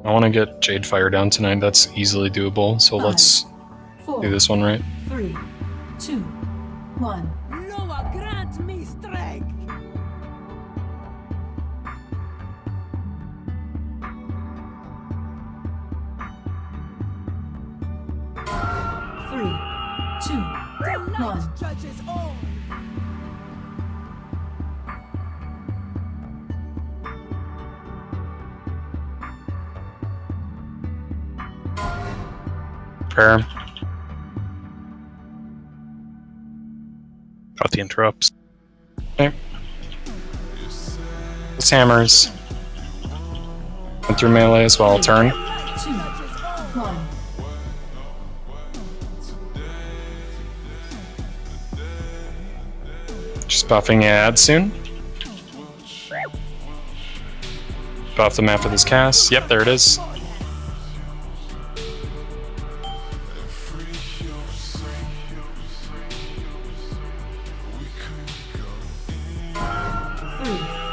I want to get Jade Fire down tonight. That's easily doable. So let's do this one right. 3, 2, 1. Noah, grant me strength! Three, two, one. Judges all! Prayer. Got the interrupts. Okay. This hammers. Went through melee as well. Turn. 2, 1. Just buffing ad soon. Buff them after this cast. Yep, there it is.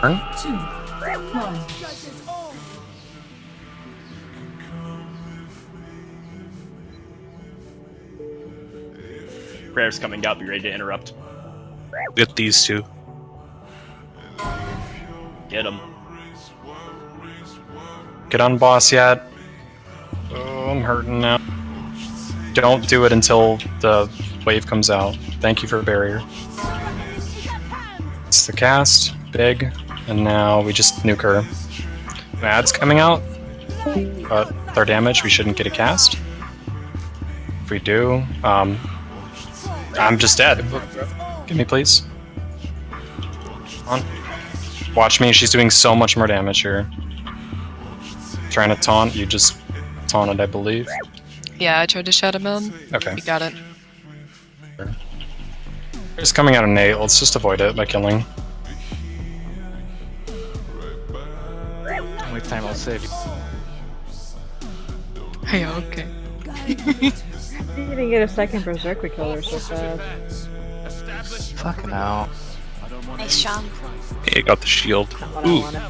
Turn. 2, 1. Judges all! Prayer's coming up, be ready to interrupt. Get these two. Get him. Get on boss yet. Oh, I'm hurting now. Don't do it until the wave comes out. Thank you for barrier. It's the cast. Big. And now we just nuke her. Mad's coming out. But with our damage, we shouldn't get a cast. If we do, I'm just dead. Give me, please. On. Watch me, she's doing so much more damage here. Trying to taunt, you just taunted, I believe. Yeah, I tried to shut him in. Okay. You got it. It's coming out of Nate, let's just avoid it by killing. Only time I'll save you. Yeah, okay. You didn't get a second Berserker killer so fast. Fucking hell. Nice, Sean. Hey, got the shield. Not what I Ooh. wanted.